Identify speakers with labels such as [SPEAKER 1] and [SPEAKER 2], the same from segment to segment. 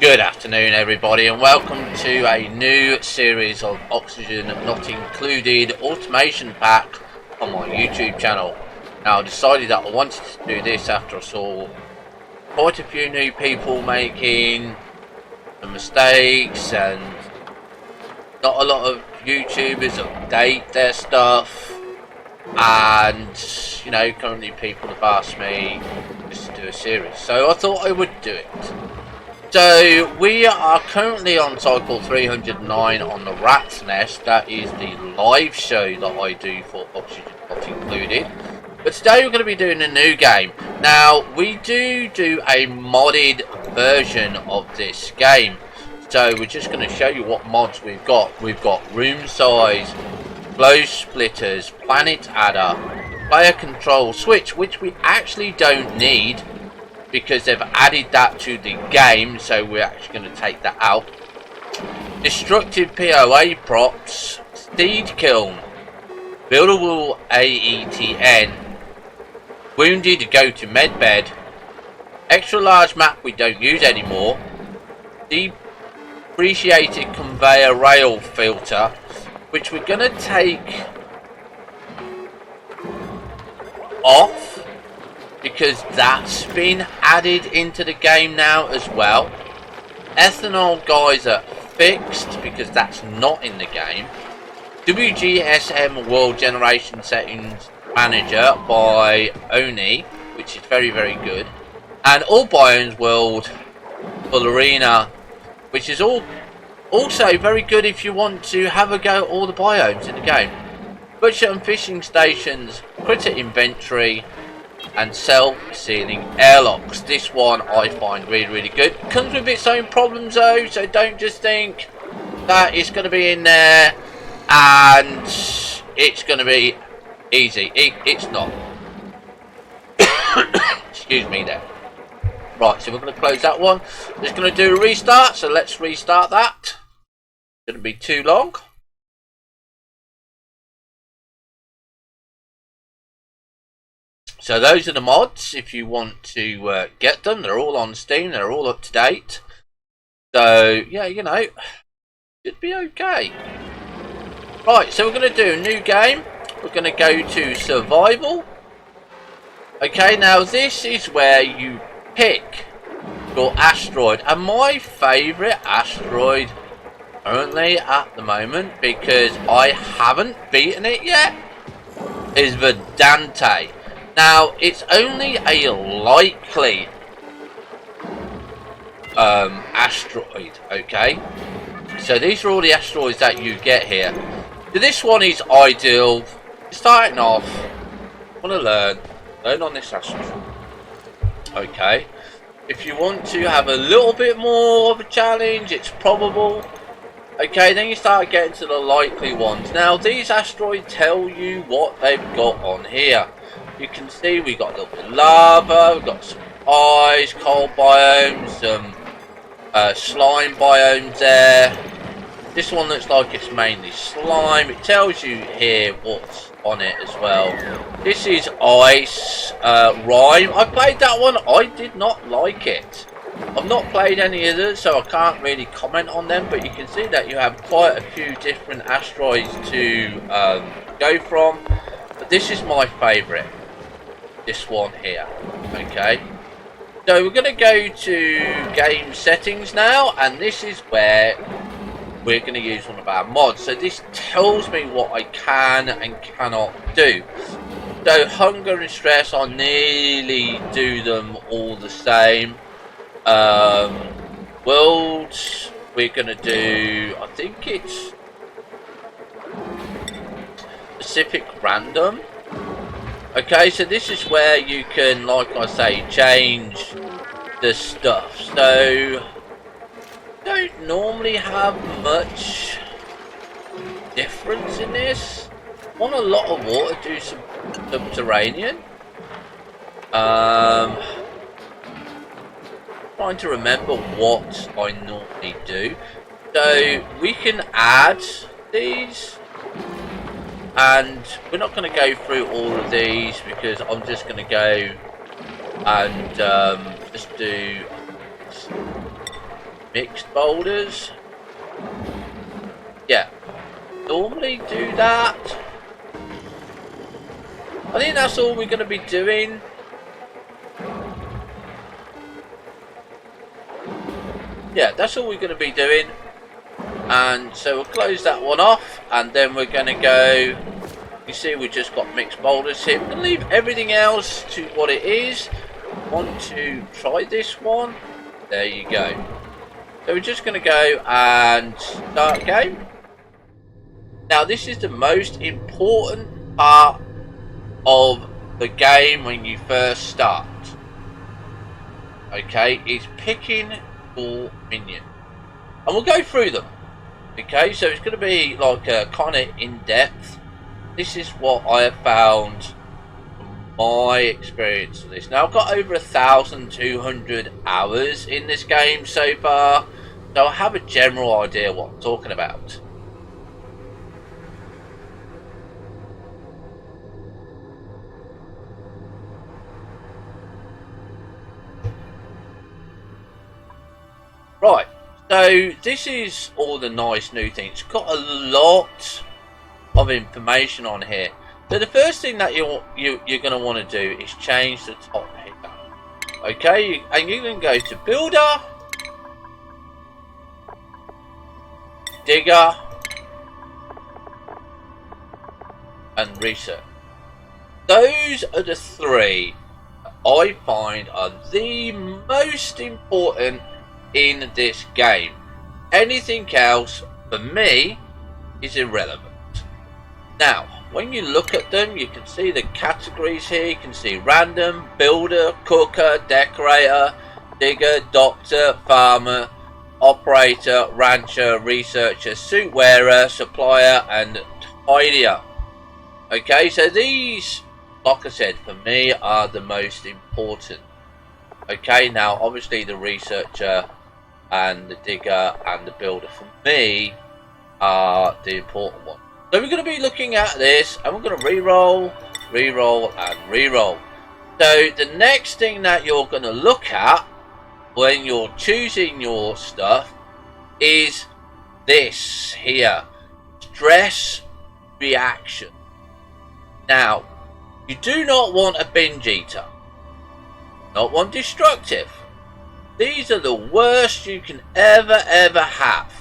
[SPEAKER 1] Good afternoon everybody and welcome to a new series of Oxygen Not Included automation pack on my YouTube channel. Now I decided that I wanted to do this after I saw quite a few new people making some mistakes and not a lot of YouTubers update their stuff, and you know, currently people have asked me just to do a series, so I thought I would do it. So we are currently on cycle 309 on the Rat's Nest. That is the live show that I do for Oxygen Not Included. But today we're going to be doing a new game. Now we do a modded version of this game. So we're just going to show you what mods we've got. We've got room size, glow splitters, planet adder, player control switch, which we actually don't need, because they've added that to the game, so we're actually going to take that out. Destructive POA props, seed kiln, buildable AETN, wounded go to medbed, extra large map we don't use anymore, depreciated conveyor rail filter, which we're going to take off because that's been added into the game now as well. Ethanol geyser fixed because that's not in the game. WGSM World Generation Settings Manager by ONI, which is very good. And All Biomes World Full Arena, which is also very good if you want to have a go at all the biomes in the game. Butcher and fishing stations, critter inventory, and self-sealing airlocks. This one I find really good. Comes with its own problems though, so don't just think that it's going to be in there and it's going to be easy. It's not. Excuse me there. Right, so we're going to close that one. Just going to do a restart, so let's restart that. Shouldn't be too long. So those are the mods. If you want to get them, they're all on Steam. They're all up to date. So yeah, you know, should be okay. Right, so we're going to do a new game. We're going to go to survival. Okay, now this is where you pick your asteroid, and my favourite asteroid currently at the moment, because I haven't beaten it yet, is the Dante. Now, it's only a likely asteroid, okay? So these are all the asteroids that you get here. So this one is ideal. Starting off, want to learn on this asteroid. Okay. If you want to have a little bit more of a challenge, it's probable. Okay, then you start getting to the likely ones. Now, these asteroids tell you what they've got on here. You can see we got a little bit of lava, we've got some ice, cold biomes, some slime biomes there. This one looks like it's mainly slime. It tells you here what's on it as well. This is ice, rime. I played that one, I did not like it. I've not played any others, so I can't really comment on them, but you can see that you have quite a few different asteroids to go from. But this is my favourite. This one here. Okay, so we're going to go to game settings now, and this is where we're going to use one of our mods. So this tells me what I can and cannot do. So hunger and stress, I nearly do them all the same. Worlds, we're going to do, I think it's specific random. Okay, so this is where you can, like I say, change the stuff. So don't normally have much difference in this. Want a lot of water, do some subterranean. Trying to remember what I normally do. So we can add these, and we're not going to go through all of these because I'm just going to go and just do mixed boulders. Yeah, normally do that. I think that's all we're going to be doing. Yeah, that's all we're going to be doing. And so we'll close that one off, and then we're going to go. You see, we just got mixed boulders here. We're going to leave everything else to what it is. Want to try this one? There you go. So we're just going to go and start game. Now, this is the most important part of the game when you first start. Okay, it's picking your minion, and we'll go through them. Okay, so it's going to be like a kind of in-depth. This is what I have found from my experience of this. Now, I've got over 1,200 hours in this game so far, so I have a general idea what I'm talking about. Right, so this is all the nice new things. It's got a lot of information on here. So the first thing that you're going to want to do is change the top header. Okay, and you can go to Builder, Digger, and Research. Those are the three that I find are the most important in this game. Anything else for me is irrelevant. Now, when you look at them, you can see the categories here. You can see random, builder, cooker, decorator, digger, doctor, farmer, operator, rancher, researcher, suit wearer, supplier, and tidier. Okay, so these, like I said, for me are the most important. Okay, now obviously the researcher and the digger and the builder for me are the important ones. So we're going to be looking at this, and we're going to re-roll, re-roll, and re-roll. So the next thing that you're going to look at when you're choosing your stuff is this here, stress reaction. Now, you do not want a binge eater, not one destructive. These are the worst you can ever have.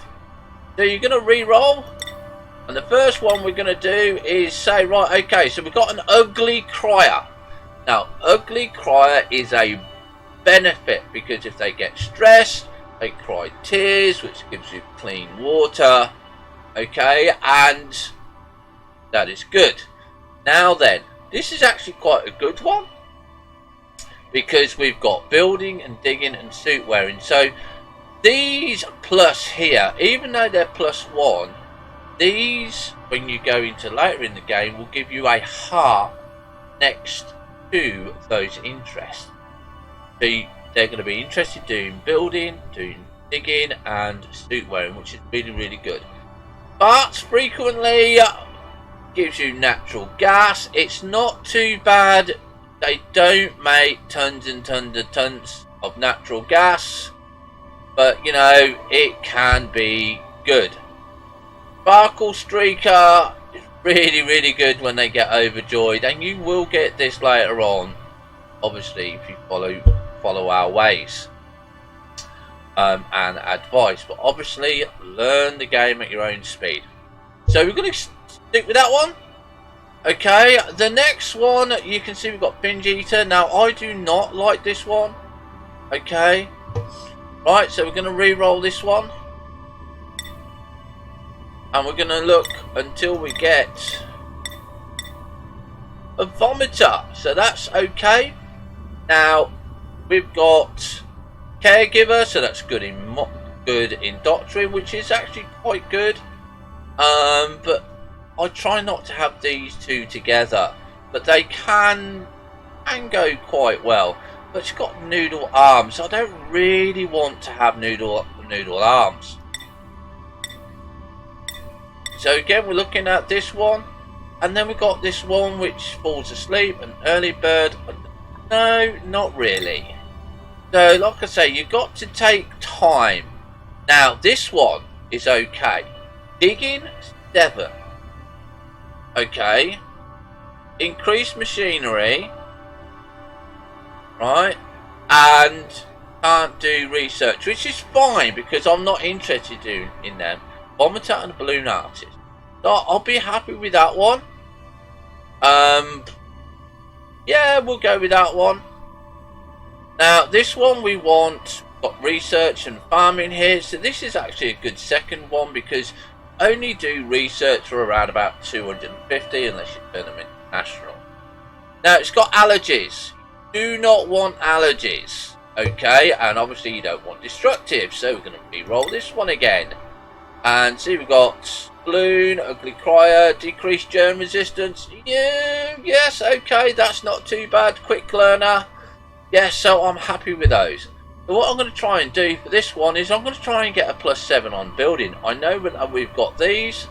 [SPEAKER 1] So you're going to re-roll, and the first one we're going to do is say, right, okay, so we've got an ugly crier. Now, ugly crier is a benefit, because if they get stressed, they cry tears, which gives you clean water. Okay, and that is good. Now then, this is actually quite a good one, because we've got building and digging and suit wearing. So these plus here, even though they're +1, these, when you go into later in the game, will give you a heart next to those interests. So they're going to be interested doing building, doing digging, and suit wearing, which is really good. But frequently gives you natural gas. It's not too bad. They don't make tons and tons of natural gas, but you know, it can be good. Sparkle Streaker is really good when they get overjoyed, and you will get this later on, obviously, if you follow our ways and advice. But obviously, learn the game at your own speed. So we're going to stick with that one. Okay, the next one, you can see we've got binge eater. Now, I do not like this one. Okay, right, so we're going to re-roll this one, and we're going to look until we get a vomiter. So that's okay. Now, we've got caregiver, so that's good in doctrine, which is actually quite good. But I try not to have these two together, but they can go quite well. But it's got noodle arms, so I don't really want to have noodle arms. So again, we're looking at this one, and then we've got this one which falls asleep, an early bird. No, not really. So like I say, you've got to take time Now this one is okay. Digging 7. Okay. Increase machinery. Right. And can't do research, which is fine because I'm not interested in them. Vomiter and balloon artist. So I'll be happy with that one. Yeah, we'll go with that one. Now this one we want, got research and farming here, so this is actually a good second one because only do research for around about 250 unless you turn them into national. Now it's got allergies. Do not want allergies, okay, and obviously you don't want destructive, so we're going to re-roll this one again. And see, we've got balloon, ugly crier, decreased germ resistance. Yeah, yes, okay, that's not too bad. Quick learner. Yes, so I'm happy with those. So what I'm going to try and do for this one is I'm going to try and get a +7 on building. I know we've got these,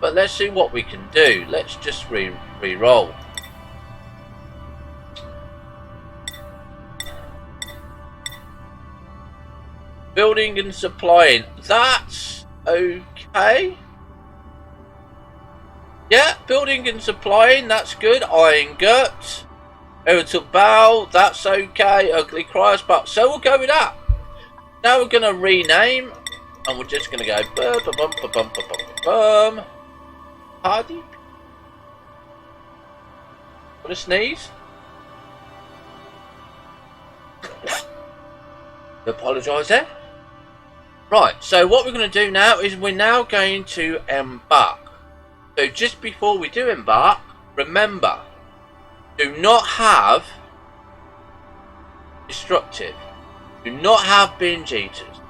[SPEAKER 1] but let's see what we can do. Let's just re-roll. Building and supplying. That's okay. Yeah, building and supplying, that's good. Iron gut. Irritable bowel, that's okay. Ugly cryers, but so we'll go with that. Now we're gonna rename and we're just gonna go Hardy. What a sneeze. Apologise there. Right, so what we're going to do now is we're now going to embark. So just before we do embark, remember, do not have destructive, do not have binge eaters,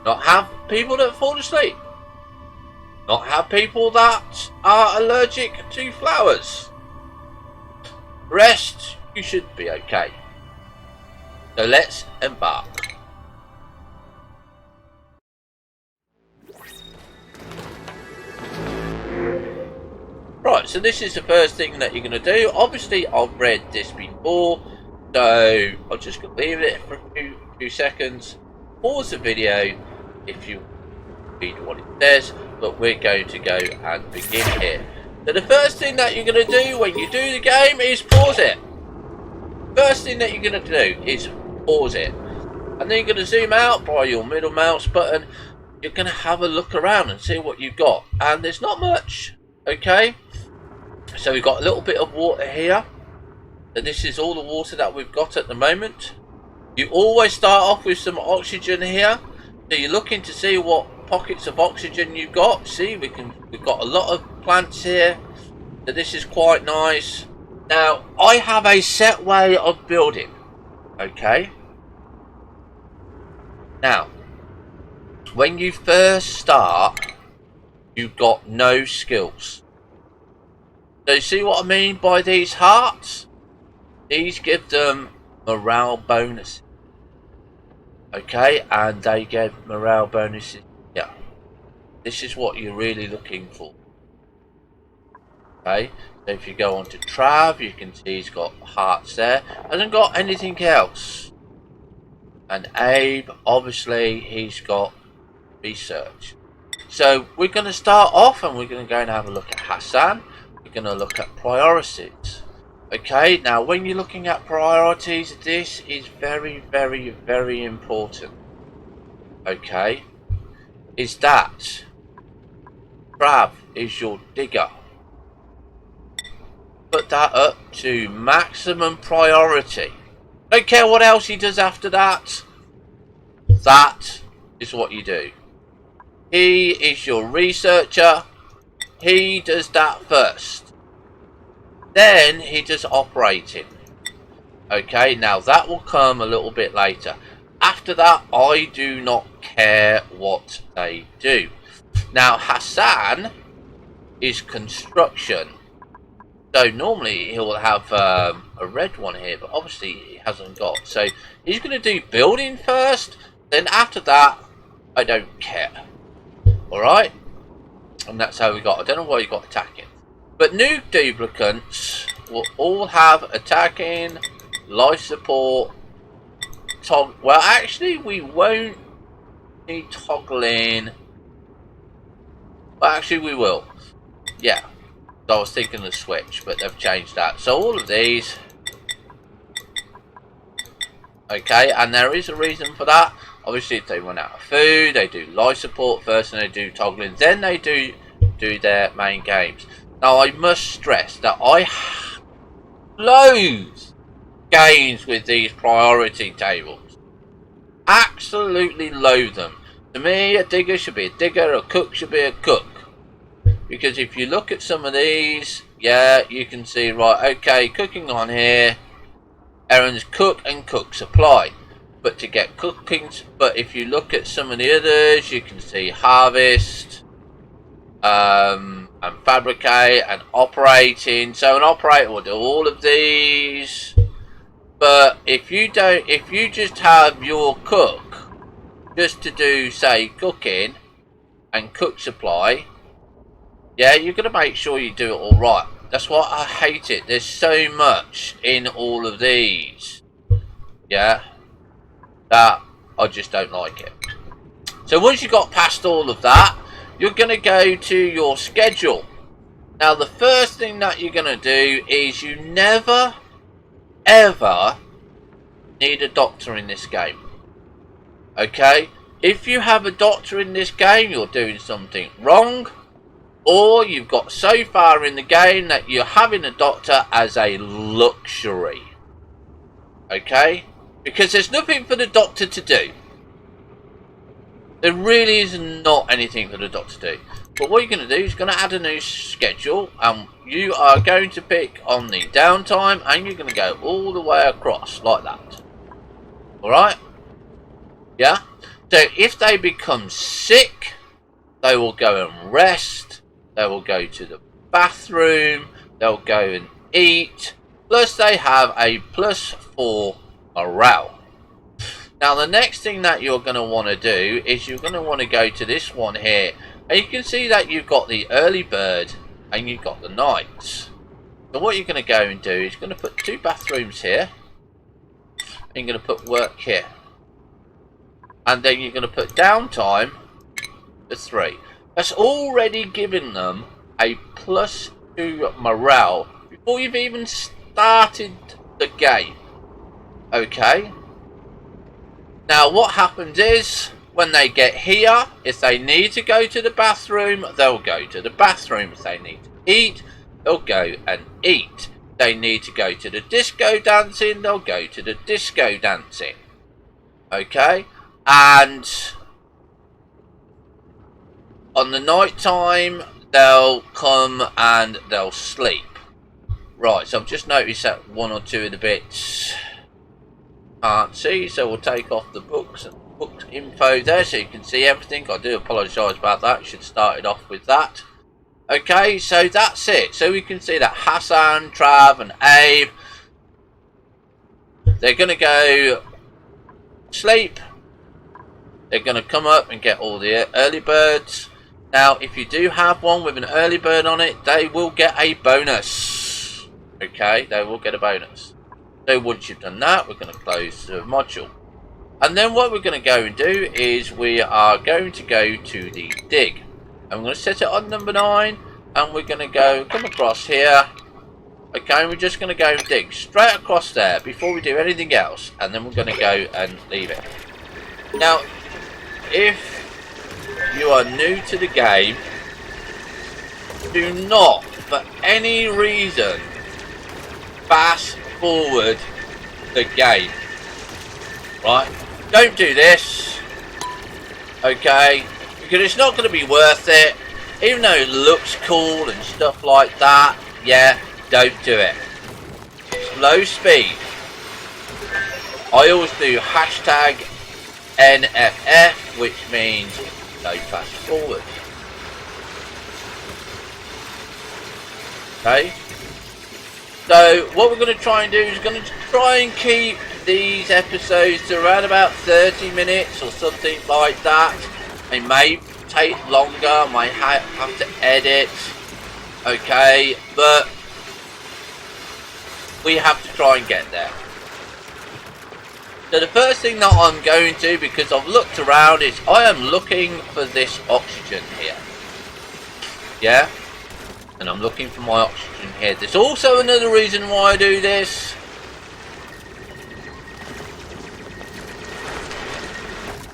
[SPEAKER 1] not have people that fall asleep, not have people that are allergic to flowers. Rest, you should be okay. So let's embark. Right, so this is the first thing that you're going to do. Obviously, I've read this before, so I'm just going to leave it for a few seconds. Pause the video if you read what it says, but we're going to go and begin here. So the first thing that you're going to do when you do the game is pause it. First thing that you're going to do is pause it. And then you're going to zoom out by your middle mouse button. You're going to have a look around and see what you've got. And there's not much. Okay, so we've got a little bit of water here, and this is all the water that we've got at the moment. You always start off with some oxygen here, so you're looking to see what pockets of oxygen you've got. See, we've got a lot of plants here, so this is quite nice. Now I have a set way of building. Okay, now when you first start, you've got no skills. So you see what I mean by these hearts? These give them morale bonuses. Okay, and they get morale bonuses. Yeah, this is what you're really looking for. Okay, so if you go on to Trav, you can see he's got hearts there. Hasn't got anything else. And Abe, obviously, he's got research. So we're going to start off and we're going to go and have a look at Hassan. We're going to look at priorities. Okay, now when you're looking at priorities, this is very, very, very important. Okay, is that Trav is your digger. Put that up to maximum priority. Don't care what else he does after that. That is what you do. He is your researcher. He does that first. Then he does operating. Okay, now that will come a little bit later. After that, I do not care what they do. Now Hassan is construction. So normally he will have a red one here, but obviously he hasn't got. So he's going to do building first. Then after that, I don't care. Alright, and that's how we got. I don't know why you got attacking, but new duplicants will all have attacking, life support, well actually we won't need toggling. Well, actually we will. Yeah. So I was thinking the switch, but they've changed that. So all of these. Okay, and there is a reason for that. Obviously, if they run out of food, they do life support first, and they do toggling. Then they do their main games. Now, I must stress that I loathe games with these priority tables. Absolutely loathe them. To me, a digger should be a digger, a cook should be a cook. Because if you look at some of these, yeah, you can see, right, okay, cooking on here, Aaron's cook and cook supply. But to get cooking, but if you look at some of the others, you can see harvest, and fabricate and operating. So an operator will do all of these. But if you just have your cook just to do, say, cooking and cook supply, yeah, you're going to make sure you do it all right. That's why I hate it. There's so much in all of these. Yeah. That I just don't like it. So once you got past all of that, you're going to go to your schedule. Now the first thing that you're going to do is you never ever need a doctor in this game. Okay? If you have a doctor in this game, you're doing something wrong. Or you've got so far in the game that you're having a doctor as a luxury. Okay? Because there's nothing for the doctor to do. There really is not anything for the doctor to do. But what you're going to do is going to add a new schedule. And you are going to pick on the downtime. And you're going to go all the way across like that. Alright? Yeah? So if they become sick, they will go and rest. They will go to the bathroom. They'll go and eat. Plus they have a +4 morale. Now the next thing that you're going to want to do is you're going to want to go to this one here. And you can see that you've got the early bird and you've got the nights. So what you're going to go and do is you're going to put 2 bathrooms here. And you're going to put work here. And then you're going to put downtime to 3. That's already given them a +2 morale before you've even started the game. Okay? Now what happens is, when they get here, if they need to go to the bathroom, they'll go to the bathroom. If they need to eat, they'll go and eat. If they need to go to the disco dancing, they'll go to the disco dancing. Okay? And on the night time, they'll come and they'll sleep. Right, so I've just noticed that 1 or 2 of the bits can't see, so we'll take off the books and book info there so you can see everything. I do apologise about that, should have started off with that. Okay, so that's it. So we can see that Hassan, Trav and Abe, they're going to go sleep. They're going to come up and get all the early birds. Now, if you do have one with an early bird on it, they will get a bonus. Okay, they will get a bonus. So once you've done that, we're going to close the module. And then what we're going to go and do is we are going to go to the dig. I'm going to set it on number 9. And we're going to come across here. Okay, and we're just going to go and dig straight across there before we do anything else. And then we're going to go and leave it. Now, if you are new to the game, do not for any reason fast forward the game. Right? Don't do this. Okay? Because it's not going to be worth it. Even though it looks cool and stuff like that. Yeah, don't do it. Slow speed. I always do hashtag NFF, which means no fast forward. Okay? So what we're going to try and do is going to try and keep these episodes to around about 30 minutes or something like that. They may take longer, might have to edit. Okay, but we have to try and get there. So the first thing that I'm going to, because I've looked around, is I am looking for this oxygen here. Yeah? And I'm looking for my oxygen here. There's also another reason why I do this.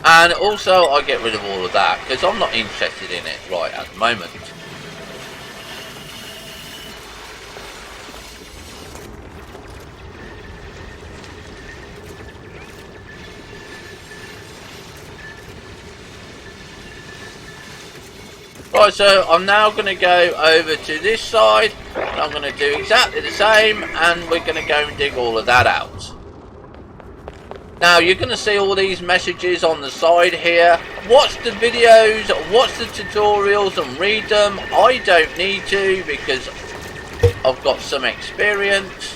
[SPEAKER 1] And also I get rid of all of that, because I'm not interested in it right at the moment. Right, so I'm now going to go over to this side, and I'm going to do exactly the same, and we're going to go and dig all of that out. Now, you're going to see all these messages on the side here. Watch the videos, watch the tutorials and read them. I don't need to, because I've got some experience.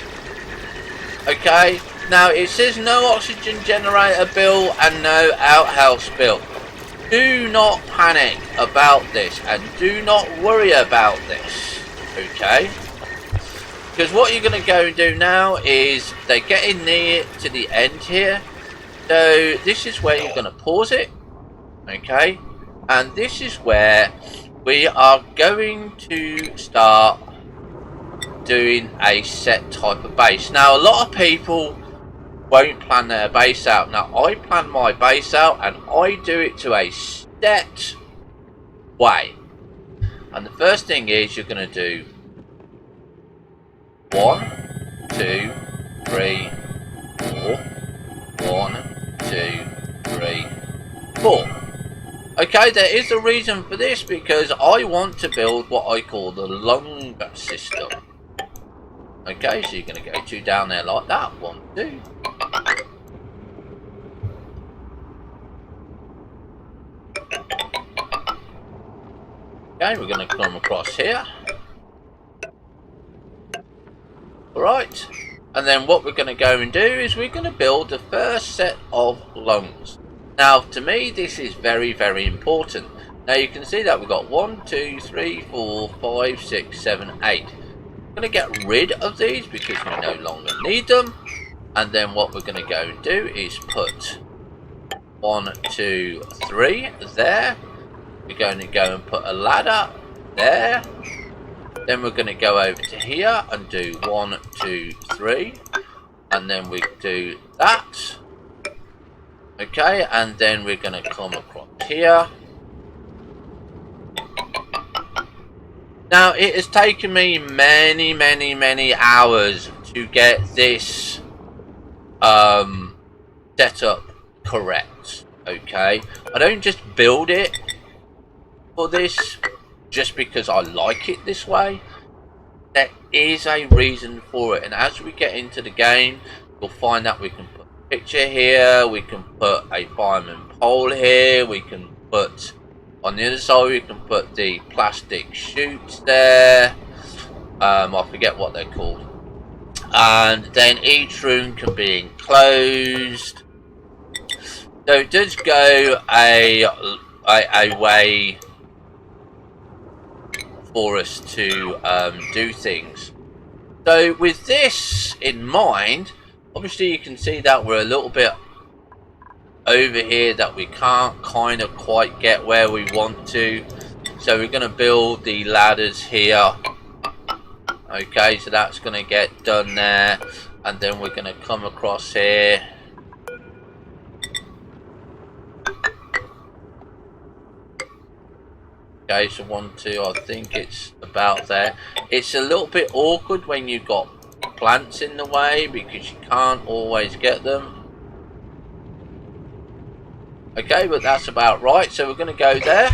[SPEAKER 1] Okay, now it says no oxygen generator bill and no outhouse bill. Do not panic about this, and do not worry about this, okay? Because what you're going to go and do now is they're getting near to the end here. So this is where you're going to pause it, okay? And this is where we are going to start doing a set type of base. Now, a lot of people won't plan their base out. Now, I plan my base out, and I do it to a set way. And the first thing is you're going to do 1, 2, 3, 4. 1, 2, 3, 4. Okay, there is a reason for this, because I want to build what I call the lung system. Okay, so you're going to go 2 down there like that. 1, 2. Okay, we're going to come across here. Alright, and then what we're going to go and do is we're going to build the first set of lungs. Now, to me, this is very, very important. Now, you can see that we've got 1, 2, 3, 4, 5, 6, 7, 8. We're going to get rid of these because we no longer need them. And then what we're going to go and do is put 1, 2, 3 there. We're going to go and put a ladder there. Then we're going to go over to here and do 1, 2, 3. And then we do that. Okay, and then we're going to come across here. Now, it has taken me many, many, many hours to get this set up correct. Okay, I don't just build it for this just because I like it this way. There is a reason for it, and as we get into the game, you'll find that we can put a picture here, we can put a fireman pole here, we can put on the other side, we can put the plastic chutes there. I forget what they're called. And then each room can be enclosed. So it does go a way for us to do things. So with this in mind, obviously you can see that we're a little bit over here, that we can't kind of quite get where we want to. So we're going to build the ladders here. Okay, so that's going to get done there, and then we're going to come across here. Okay, so 1, 2, I think it's about there. It's a little bit awkward when you've got plants in the way because you can't always get them. Okay, but that's about right. So we're going to go there.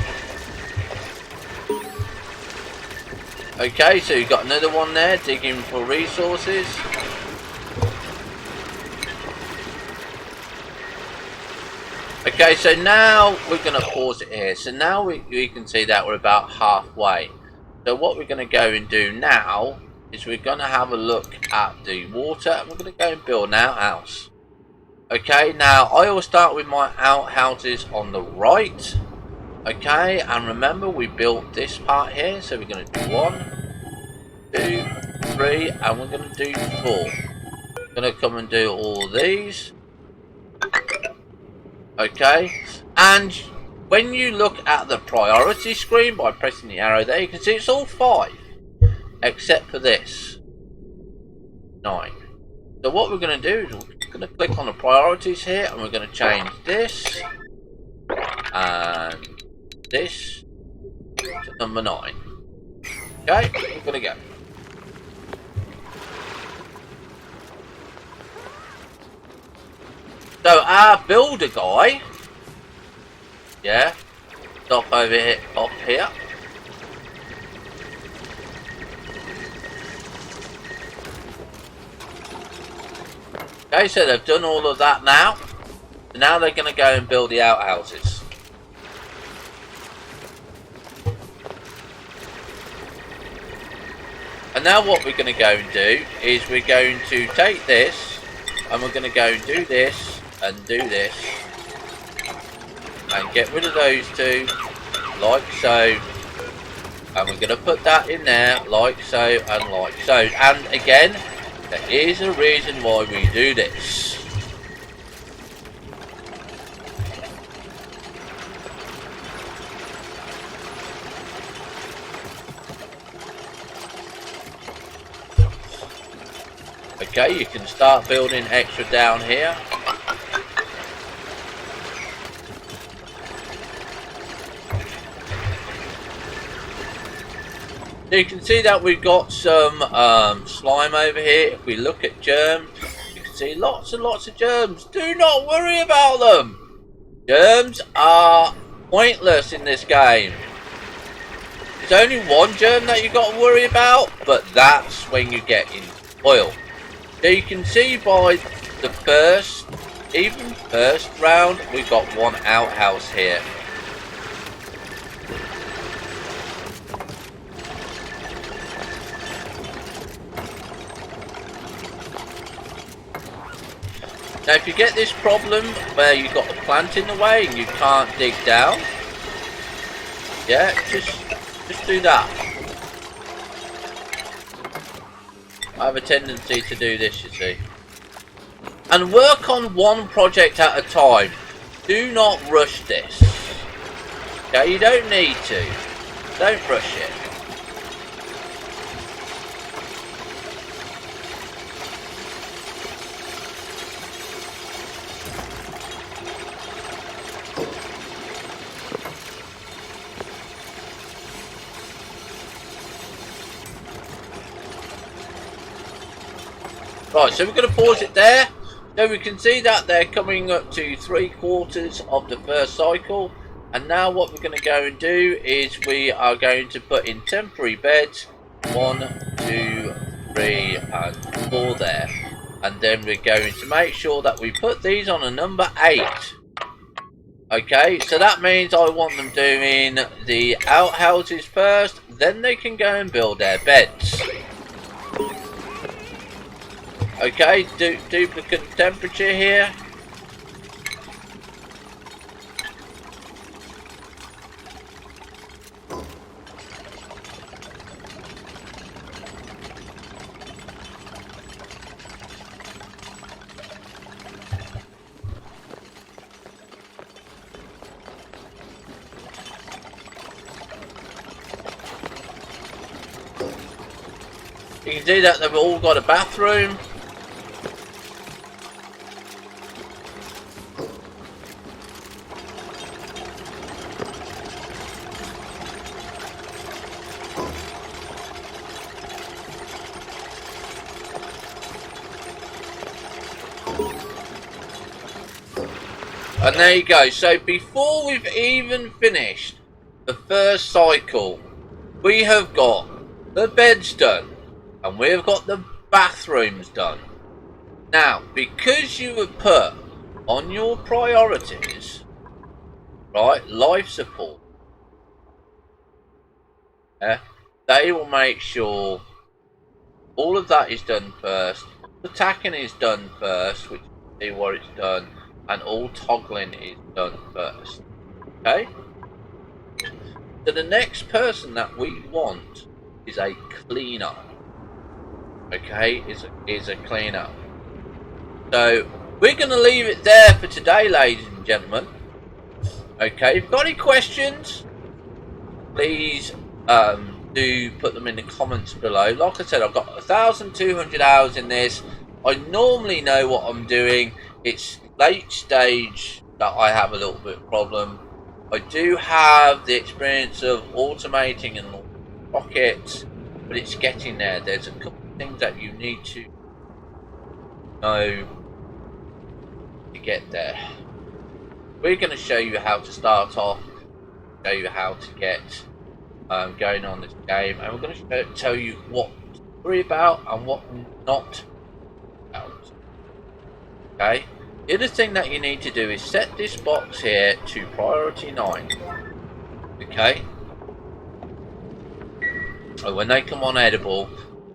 [SPEAKER 1] Okay, so you've got another one there, digging for resources. Okay, so now we're going to pause it here. So now we can see that we're about halfway. So what we're going to go and do now is we're going to have a look at the water, and we're going to go and build an outhouse. Okay, now I will start with my outhouses on the right. Okay, and remember we built this part here, so we're going to do 1, 2, 3, and we're going to do 4. We're going to come and do all these. Okay, and when you look at the priority screen by pressing the arrow there, you can see it's all 5 except for this 9. So what we're going to do is we're going to click on the priorities here, and we're going to change this and this to number 9. Okay, we're going to go. So our builder guy, yeah, stop over here, up here. Okay, so they've done all of that now. So now they're going to go and build the outhouses. And now what we're going to go and do is we're going to take this and we're going to go and do this and do this and get rid of those two like so, and we're going to put that in there like so and like so. And again, there is a reason why we do this. Okay, you can start building extra down here. So you can see that we've got some slime over here. If we look at germs, you can see lots and lots of germs. Do not worry about them. Germs are pointless in this game. There's only one germ that you've got to worry about, but that's when you get in oil. So you can see by the first round, we've got one outhouse here. Now if you get this problem where you've got a plant in the way and you can't dig down, yeah, just do that. I have a tendency to do this, you see. And work on one project at a time. Do not rush this. Okay, you don't need to. Don't rush it. Right, so we're going to pause it there. So we can see that they're coming up to 3/4 of the first cycle. And now what we're going to go and do is we are going to put in temporary beds. 1, 2, 3 and 4 there. And then we're going to make sure that we put these on a number 8. Okay, so that means I want them doing the outhouses first. Then they can go and build their beds. Okay, duplicate temperature here. You can see that they've all got a bathroom. And there you go. So before we've even finished the first cycle, we have got the beds done and we've got the bathrooms done. Now, because you have put on your priorities, right, life support, yeah, they will make sure all of that is done first. The tacking is done first, which you see what it's done. And all toggling is done first. Okay? So the next person that we want is a cleaner. Okay? Is a cleaner. So we're going to leave it there for today, ladies and and gentlemen. Okay, if you've got any questions, please do put them in the comments below. Like I said, I've got 1,200 hours in this. I normally know what I'm doing. It's late stage that I have a little bit of problem. I do have the experience of automating and rockets, but it's getting there. There's a couple of things that you need to know to get there. We're going to show you how to start off, show you how to get going on this game, and we're going to tell you what to worry about and what not about. Okay, the other thing that you need to do is set this box here to priority 9. Okay, so when they come on edible,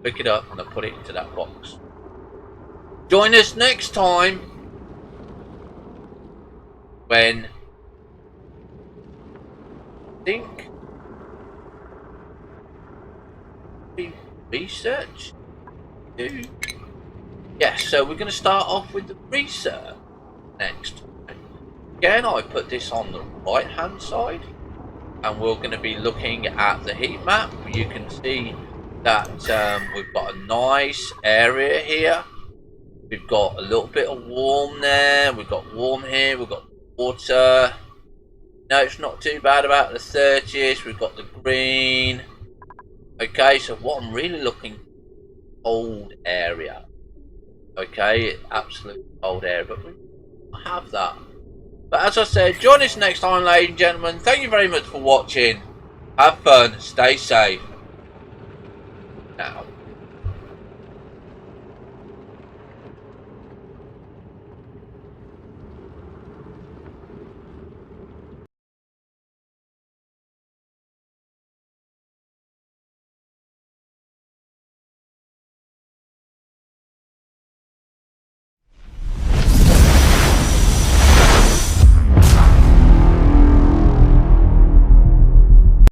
[SPEAKER 1] pick it up and I'll put it into that box. Join us next time when think research do. Yes, so we're going to start off with the research next. Again, I put this on the right hand side and we're going to be looking at the heat map. You can see that we've got a nice area here. We've got a little bit of warm there, we've got warm here, we've got water. No, it's not too bad about the 30s. We've got the green. Okay, so what I'm really looking for, cold area. Okay, absolute cold area, but we have that. But as I said, join us next time, ladies and gentlemen. Thank you very much for watching. Have fun, stay safe. Now.